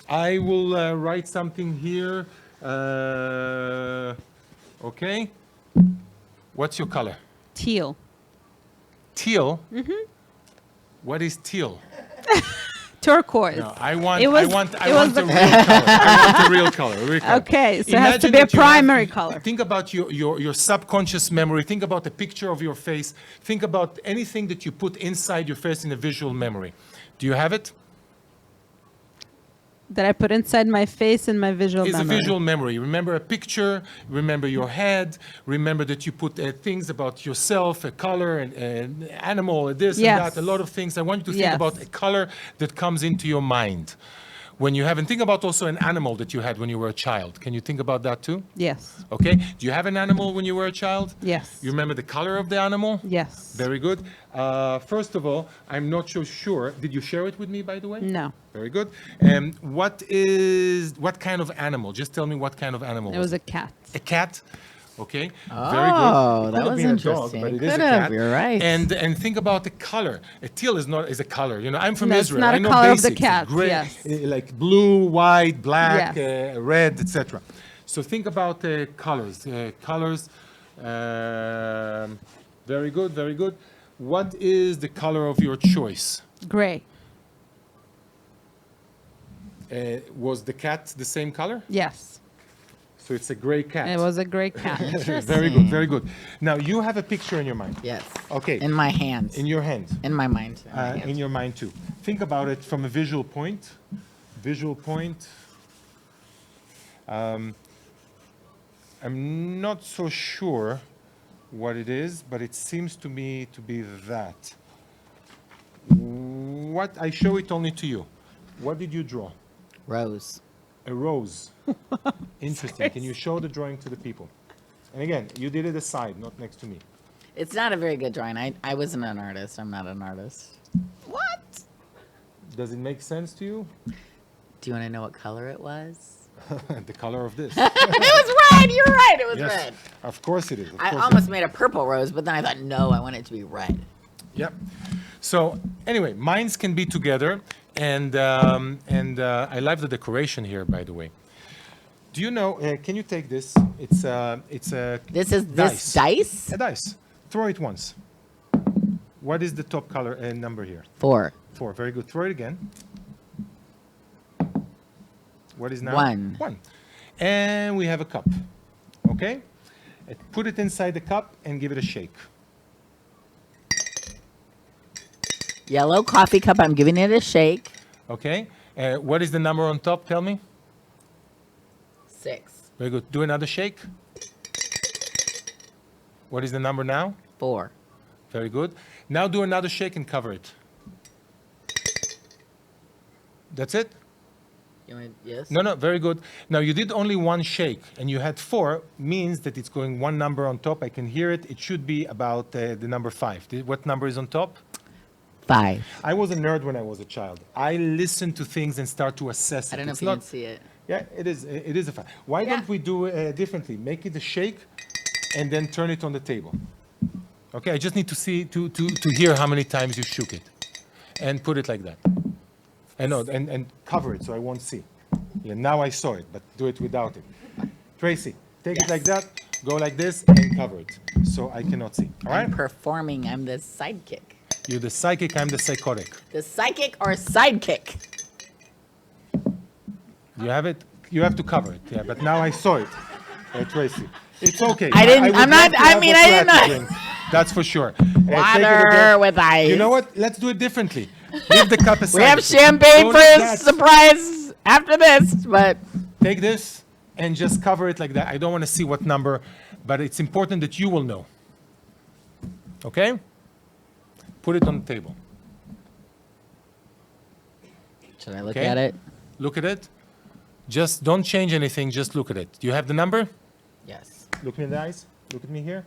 I will write something here. Okay. What's your color? Teal. Teal? Mm-hmm. What is teal? Turquoise. No, I want It was- I want it was the real color. I want the real color. Real color. Okay, so it has to Imagine be a that you have- primary color. Think about your subconscious memory. Think about a picture of your face. Think about anything that you put inside your face in a visual memory. Do you have it? That I put inside my face and my visual It's memory. a visual memory. Remember a picture, remember your head, remember that you put things about yourself, a color, an animal, this Yes. and that, a lot of things. I want you to think Yes. about a color that comes into your mind when you have, and think about also an animal that you had when you were a child. Can you think about that too? Yes. Okay. Do you have an animal when you were a child? Yes. You remember the color of the animal? Yes. Very good. First of all, I'm not so sure. Did you share it with me, by the way? No. Very good. What kind of animal? Just tell me what kind of animal. It was a cat. A cat. Okay. Oh, Very good. It that could have was been a interesting. dog, but It it is a could have, cat. you're right. And think about the color. A teal is a color. You know, I'm from No, it's Israel. not I a know color of the basics. cat, Gray, yes. like blue, white, black, Yes. red, etc. So think about colors. Colors. Very good. Very good. What is the color of your choice? Gray. Was the cat the same color? Yes. So it's a gray cat. It was a gray cat. Very good, very good. Now you have a picture in your mind. Yes. Okay. In my hands. In your hand. In my mind. In my hands. In your mind too. Think about it from a visual point. Visual point. I'm not so sure what it is, but it seems to me to be that. What I show it only to you. What did you draw? Rose. A rose. Interesting. Can you show the drawing to the people? And again, you did it aside, not next to me. It's not a very good drawing. I wasn't an artist. I'm not an artist. What? Does it make sense to you? Do you want to know what color it was? The color of this. It was red. You're right. It was Yes, red. of course it is. Of I course it almost is. made a purple rose, but then I thought, no, I want it to be red. Yep. So anyway, minds can be together, and I love the decoration here, by the way. Do you know? Can you take this? It's a This is this dice? a dice. Throw it once. What is the top color number here? 4. 4. Very good. Throw it again. What is now? 1. 1. And we have a cup. Okay? Put it inside the cup and give it a shake. Yellow coffee cup. I'm giving it a shake. Okay? What is the number on top? Tell me. 6. Very good. Do another shake. What is the number now? 4. Very good. Now do another shake and cover it. That's it? You want yes? No, no, very good. Now you did only one shake and you had 4, means that it's going one number on top. I can hear it. It should be about the number 5. What number is on top? 5. I was a nerd when I was a child. I listened to things and start to assess it. I don't know It's if you not- can see it. Yeah, it is. It is a fact. Why Yeah. don't we do it differently? Make it a shake, and then turn it on the table. Okay, I just need to see to hear how many times you shook it, and put it like that. And no, and cover it so I won't see. Yeah, now I saw it, but do it without it. Tracy, take it like that. Go like this and cover it, so I cannot see. All right? I'm performing. I'm the sidekick. You're the psychic. I'm the psychotic. The psychic or sidekick? You have it. You have to cover it. Yeah, but now I saw it, Tracy. It's okay. I didn't- would I'm love not- to I have mean, what I you did had to not- drink. That's for sure. Take it Water again. with ice. You know what? Let's do it differently. Leave the cup aside. We have champagne Go for like a that. surprise after this, but Take this and just cover it like that. I don't want to see what number, but it's important that you will know. Okay? Put it on the table. should I look Okay. at it? Look at it. Just don't change anything. Just look at it. Do you have the number? Yes. Look me in the eyes. Look at me here.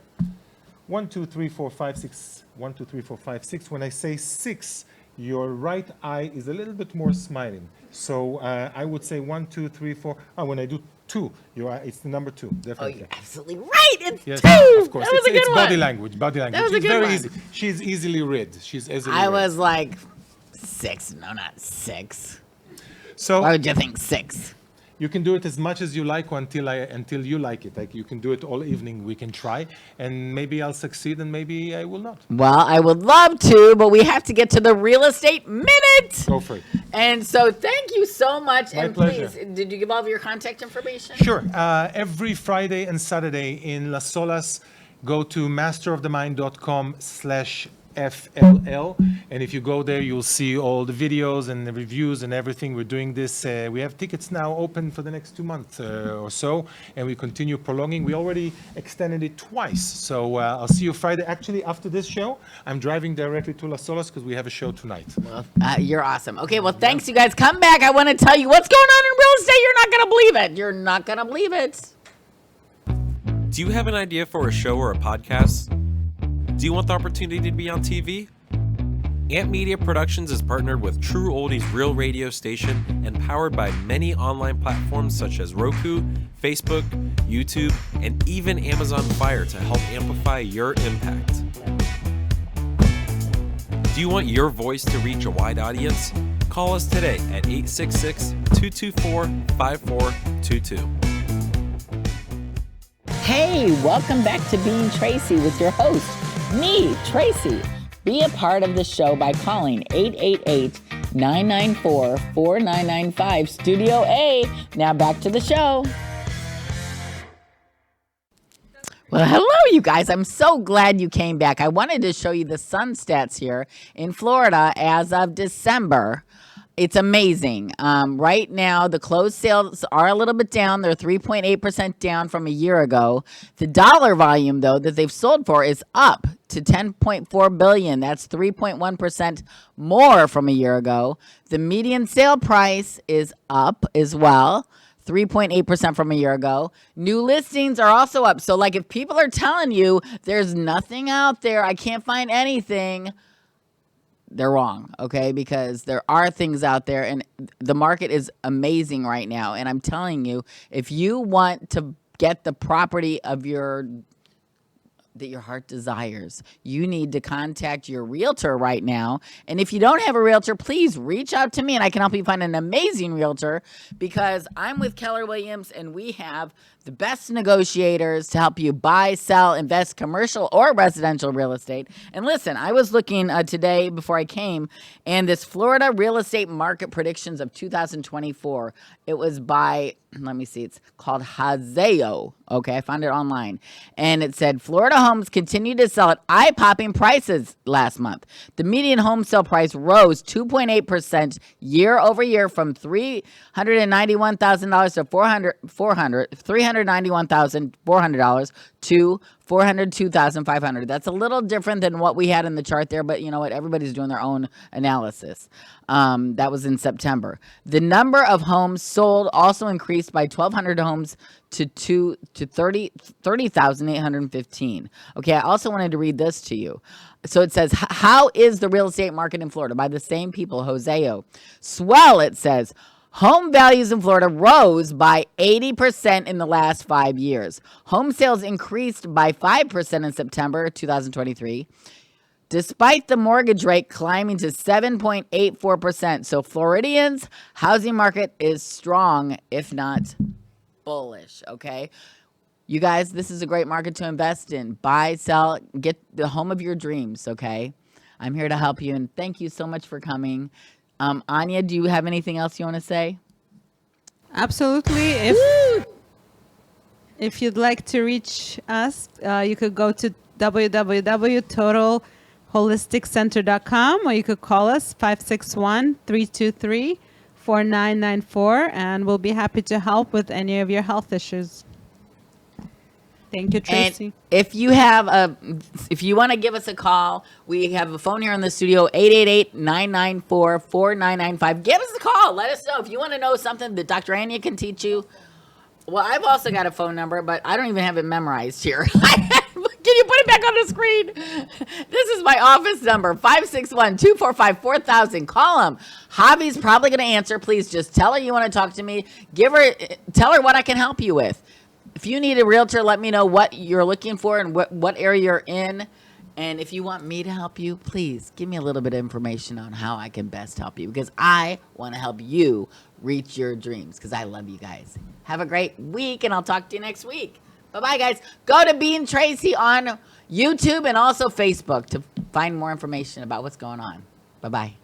1, 2, 3, 4, 5, 6. 1, 2, 3, 4, 5, 6. When I say 6, your right eye is a little bit more smiling. So I would say 1, 2, 3, 4. Oh, when I do 2, your eye, it's the number 2, Oh, definitely. you're absolutely right. It's Yes, 2. of course. That was it's a good it's one. body language. Body language. was a It's good very one. easy. She's easily read. She's easily I read. was like 6. No, not 6. So Why would you think 6? You can do it as much as you like until you like it. Like you can do it all evening. We can try, and maybe I'll succeed, and maybe I will not. Well, I would love to, but we have to get to the real estate minute. Go for it. And so, thank you so much. My and pleasure. please, did you give all of your contact information? Sure. Every Friday and Saturday in Las Solas, go to masterofthemind.com/FLL. And if you go there, you'll see all the videos and the reviews and everything. We're doing this. We have tickets now open for the next 2 months or so, and we continue prolonging. We already extended it twice. So I'll see you Friday. Actually, after this show, I'm driving directly to Las Solas because we have a show tonight. Well, you're awesome. Okay, well, thanks, you guys. Come back. I want to tell you what's going on in real estate. You're not going to believe it. You're not going to believe it. Do you have an idea for a show or a podcast? Do you want the opportunity to be on TV? Ant Media Productions is partnered with True Oldies Real Radio Station and powered by many online platforms such as Roku, Facebook, YouTube, and even Amazon Fire to help amplify your impact. Do you want your voice to reach a wide audience? Call us today at 866-224-5422. Hey, welcome back to Being Tracy with your host, me, Tracy. Be a part of the show by calling 888-994-4995, Studio A. Now back to the show. Well, hello, you guys. I'm so glad you came back. I wanted to show you the sun stats here in Florida as of December. It's amazing. Right now, the closed sales are a little bit down. They're 3.8% down from a year ago. The dollar volume, though, that they've sold for is up to $10.4 billion. That's 3.1% more from a year ago. The median sale price is up as well, 3.8% from a year ago. New listings are also up. So, like, if people are telling you there's nothing out there, I can't find anything, they're wrong, okay? Because there are things out there, and the market is amazing right now. And I'm telling you, if you want to get the property of that your heart desires, you need to contact your realtor right now. And if you don't have a realtor, please reach out to me and I can help you find an amazing realtor, because I'm with Keller Williams and we have the best negotiators to help you buy, sell, invest commercial or residential real estate. And listen, I was looking today before I came, and this Florida real estate market predictions of 2024, it was by, let me see, it's called Hazeo. Okay, I found it online. And it said Florida homes continue to sell at eye-popping prices last month. The median home sale price rose 2.8% year over year from $391,000 to $391,400 to $402,500. That's a little different than what we had in the chart there, but you know what? Everybody's doing their own analysis. That was in September. The number of homes sold also increased by 1,200 homes to 30,815. Okay, I also wanted to read this to you. So it says, how is the real estate market in Florida? By the same people, Joseo. Swell, it says. Home values in Florida rose by 80% in the last 5 years. Home sales increased by 5% in September 2023, despite the mortgage rate climbing to 7.84%. So Floridians' housing market is strong, if not bullish, okay? You guys, this is a great market to invest in. Buy, sell, get the home of your dreams, okay? I'm here to help you, and thank you so much for coming. Anya, do you have anything else you want to say? Absolutely. If you'd like to reach us, you could go to www.totalholisticcenter.com, or you could call us 561-323-4994, and we'll be happy to help with any of your health issues. Thank you, Tracy. And if you want to give us a call, we have a phone here in the studio, 888-994-4995. Give us a call. Let us know if you want to know something that Dr. Anya can teach you. Well, I've also got a phone number, but I don't even have it memorized here. Can you put it back on the screen? This is my office number, 561-245-4000. Call him. Javi's probably going to answer. Please just tell her you want to talk to me. Tell her what I can help you with. If you need a realtor, let me know what you're looking for and what area you're in. And if you want me to help you, please give me a little bit of information on how I can best help you, because I want to help you reach your dreams, because I love you guys. Have a great week, and I'll talk to you next week. Bye-bye, guys. Go to Being Tracy on YouTube and also Facebook to find more information about what's going on. Bye-bye.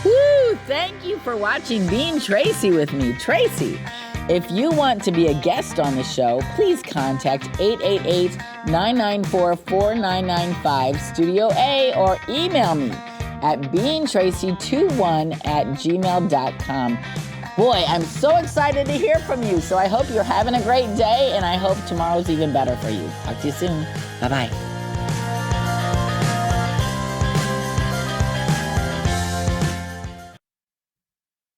Woo! Thank you for watching Being Tracy with me, Tracy. If you want to be a guest on the show, please contact 888-994-4995 Studio A or email me at beingtracy21@gmail.com. Boy, I'm so excited to hear from you. So I hope you're having a great day, and I hope tomorrow's even better for you. Talk to you soon. Bye-bye.